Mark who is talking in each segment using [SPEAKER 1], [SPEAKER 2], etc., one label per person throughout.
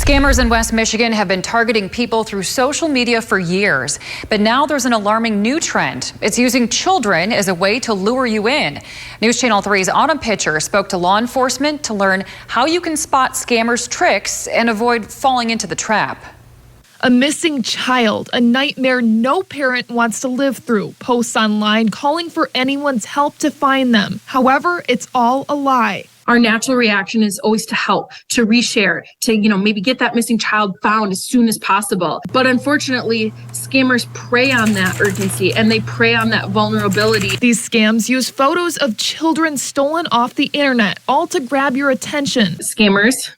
[SPEAKER 1] Scammers in West Michigan have been targeting people through social media for years, but now there's an alarming new trend. It's using children as a way to lure you in. News Channel 3's Autumn Pitcher spoke to law enforcement to learn how you can spot scammers' tricks and avoid falling into the trap.
[SPEAKER 2] A missing child, a nightmare no parent wants to live through. Posts online calling for anyone's help to find them. However, it's all a lie.
[SPEAKER 3] Our natural reaction is always to help, to reshare, to, maybe get that missing child found as soon as possible. But unfortunately, scammers prey on that urgency and they prey on that vulnerability.
[SPEAKER 2] These scams use photos of children stolen off the internet, all to grab your attention.
[SPEAKER 3] Scammers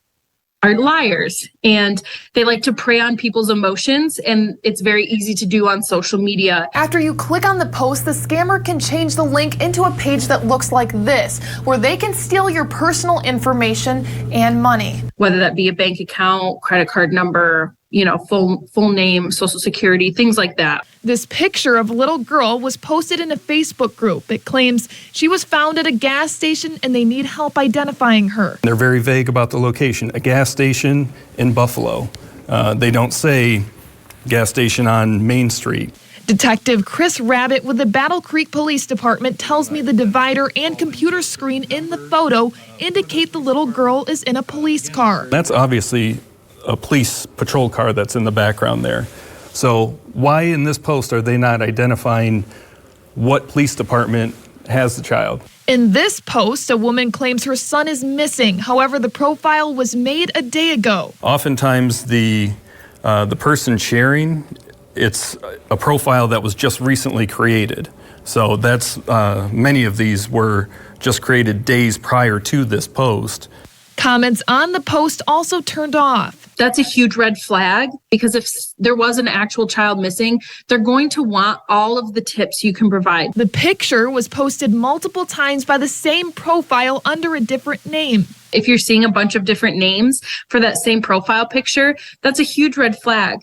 [SPEAKER 3] are liars and they like to prey on people's emotions, and it's very easy to do on social media.
[SPEAKER 4] After you click on the post, the scammer can change the link into a page that looks like this, where they can steal your personal information and money.
[SPEAKER 3] Whether that be a bank account, credit card number, full name, social security, things like that.
[SPEAKER 2] This picture of a little girl was posted in a Facebook group. It claims she was found at a gas station and they need help identifying her.
[SPEAKER 5] They're very vague about the location, a gas station in Buffalo. They don't say gas station on Main Street.
[SPEAKER 2] Detective Chris Rabbit with the Battle Creek Police Department tells me the divider and computer screen in the photo indicate the little girl is in a police car.
[SPEAKER 5] That's obviously a police patrol car that's in the background there. So why in this post are they not identifying what police department has the child?
[SPEAKER 2] In this post, a woman claims her son is missing. However, the profile was made a day ago.
[SPEAKER 5] Oftentimes the person sharing, it's a profile that was just recently created. So that's many of these were just created days prior to this post.
[SPEAKER 2] Comments on the post also turned off.
[SPEAKER 3] That's a huge red flag, because if there was an actual child missing, they're going to want all of the tips you can provide.
[SPEAKER 2] The picture was posted multiple times by the same profile under a different name.
[SPEAKER 3] If you're seeing a bunch of different names for that same profile picture, that's a huge red flag.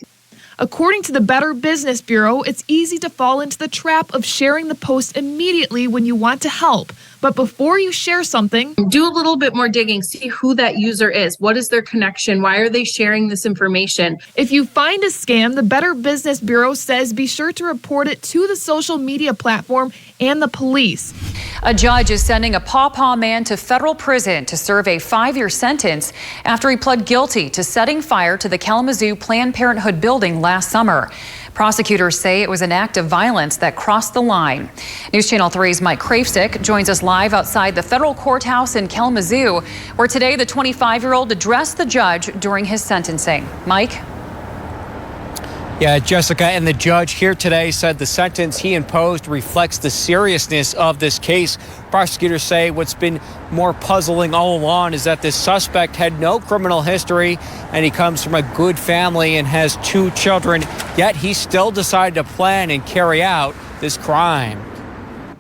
[SPEAKER 2] According to the Better Business Bureau, it's easy to fall into the trap of sharing the post immediately when you want to help. But before you share something,
[SPEAKER 3] do a little bit more digging, see who that user is. What is their connection? Why are they sharing this information?
[SPEAKER 2] If you find a scam, the Better Business Bureau says be sure to report it to the social media platform and the police.
[SPEAKER 1] A judge is sending a pawpaw man to federal prison to serve a 5-year sentence after he pled guilty to setting fire to the Kalamazoo Planned Parenthood building last summer. Prosecutors say it was an act of violence that crossed the line. News Channel 3's Mike Kravsick joins us live outside the federal courthouse in Kalamazoo, where today the 25-year-old addressed the judge during his sentencing. Mike?
[SPEAKER 6] Yeah, Jessica, and the judge here today said the sentence he imposed reflects the seriousness of this case. Prosecutors say what's been more puzzling all along is that this suspect had no criminal history and he comes from a good family and has 2 children, yet he still decided to plan and carry out this crime.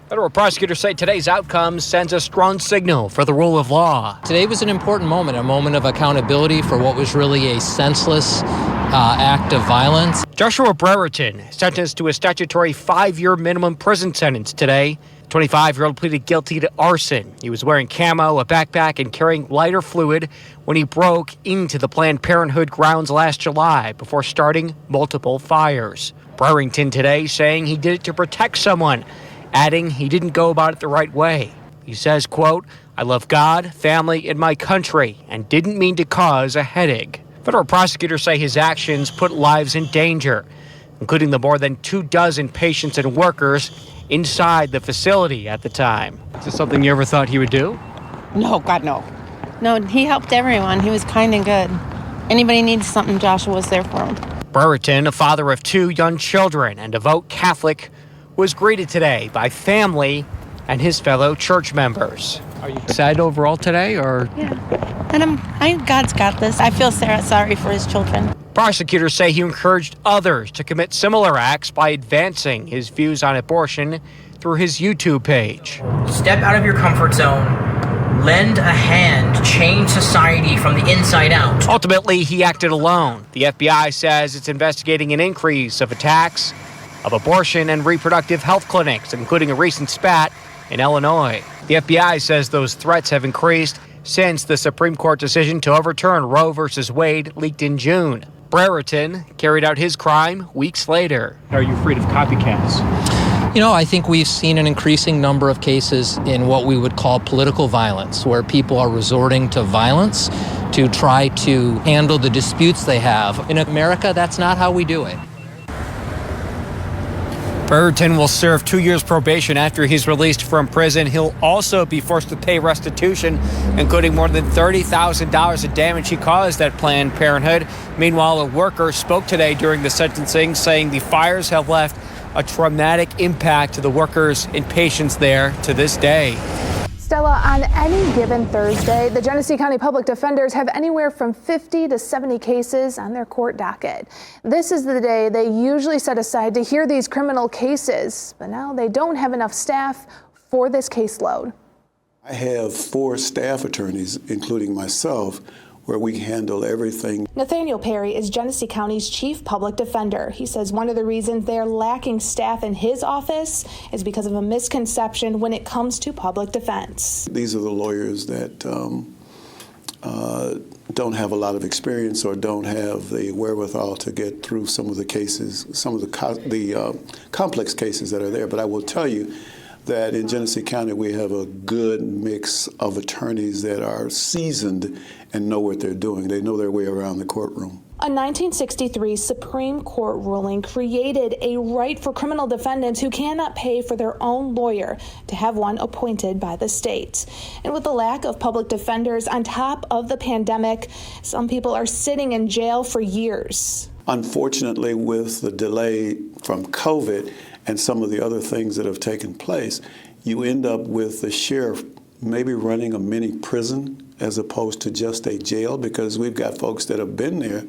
[SPEAKER 6] Federal prosecutors say today's outcome sends a strong signal for the rule of law.
[SPEAKER 7] Today was an important moment, a moment of accountability for what was really a senseless act of violence.
[SPEAKER 6] Joshua Brereton sentenced to a statutory 5-year minimum prison sentence today. The 25-year-old pleaded guilty to arson. He was wearing camo, a backpack, and carrying lighter fluid when he broke into the Planned Parenthood grounds last July before starting multiple fires. Brereton today saying he did it to protect someone, adding he didn't go about it the right way. He says, quote, "I love God, family, and my country, and didn't mean to cause a headache." Federal prosecutors say his actions put lives in danger, including the more than 24 patients and workers inside the facility at the time. Is this something you ever thought he would do?
[SPEAKER 8] No, God, no. No, he helped everyone. He was kind and good. Anybody needs something, Joshua was there for him.
[SPEAKER 6] Brereton, a father of 2 young children and devout Catholic, was greeted today by family and his fellow church members. Are you excited overall today, or?
[SPEAKER 8] Yeah, and God's got this. I feel sorry for his children.
[SPEAKER 6] Prosecutors say he encouraged others to commit similar acts by advancing his views on abortion through his YouTube page.
[SPEAKER 9] Step out of your comfort zone. Lend a hand. Change society from the inside out.
[SPEAKER 6] Ultimately, he acted alone. The FBI says it's investigating an increase of attacks of abortion and reproductive health clinics, including a recent spat in Illinois. The FBI says those threats have increased since the Supreme Court decision to overturn Roe v. Wade leaked in June. Brereton carried out his crime weeks later.
[SPEAKER 10] Are you afraid of copycats?
[SPEAKER 7] I think we've seen an increasing number of cases in what we would call political violence, where people are resorting to violence to try to handle the disputes they have. In America, that's not how we do it.
[SPEAKER 6] Brereton will serve 2 years probation after he's released from prison. He'll also be forced to pay restitution, including more than $30,000 in damage he caused at Planned Parenthood. Meanwhile, a worker spoke today during the sentencing, saying the fires have left a traumatic impact to the workers and patients there to this day.
[SPEAKER 11] Stella, on any given Thursday, the Genesee County Public Defenders have anywhere from 50 to 70 cases on their court docket. This is the day they usually set aside to hear these criminal cases, but now they don't have enough staff for this caseload.
[SPEAKER 12] I have 4 staff attorneys, including myself, where we handle everything.
[SPEAKER 11] Nathaniel Perry is Genesee County's chief public defender. He says one of the reasons they're lacking staff in his office is because of a misconception when it comes to public defense.
[SPEAKER 12] These are the lawyers that don't have a lot of experience or don't have the wherewithal to get through some of the cases, some of the complex cases that are there. But I will tell you that in Genesee County, we have a good mix of attorneys that are seasoned and know what they're doing. They know their way around the courtroom.
[SPEAKER 11] A 1963 Supreme Court ruling created a right for criminal defendants who cannot pay for their own lawyer to have one appointed by the state. And with the lack of public defenders on top of the pandemic, some people are sitting in jail for years.
[SPEAKER 12] Unfortunately, with the delay from COVID and some of the other things that have taken place, you end up with the sheriff maybe running a mini prison as opposed to just a jail, because we've got folks that have been there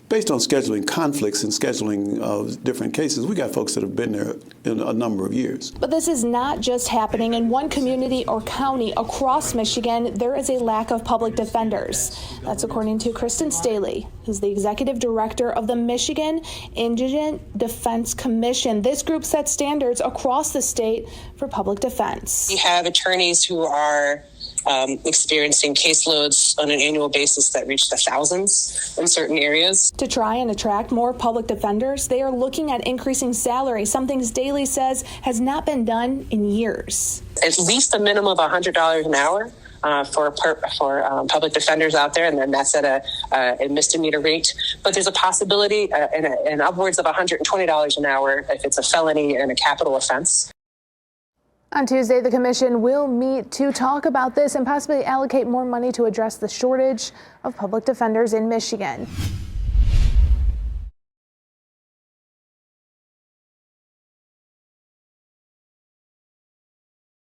[SPEAKER 12] based on scheduling conflicts and scheduling different cases. We got folks that have been there in a number of years.
[SPEAKER 11] But this is not just happening in one community or county. Across Michigan, there is a lack of public defenders. That's according to Kristen Staley, who's the executive director of the Michigan Indigent Defense Commission. This group sets standards across the state for public defense.
[SPEAKER 13] We have attorneys who are experiencing caseloads on an annual basis that reach the thousands in certain areas.
[SPEAKER 11] To try and attract more public defenders, they are looking at increasing salary, something Staley says has not been done in years.
[SPEAKER 13] At least a minimum of $100 an hour for public defenders out there, and then that's at a misdemeanor rate. But there's a possibility in upwards of $120 an hour if it's a felony and a capital offense.
[SPEAKER 11] On Tuesday, the commission will meet to talk about this and possibly allocate more money to address the shortage of public defenders in Michigan.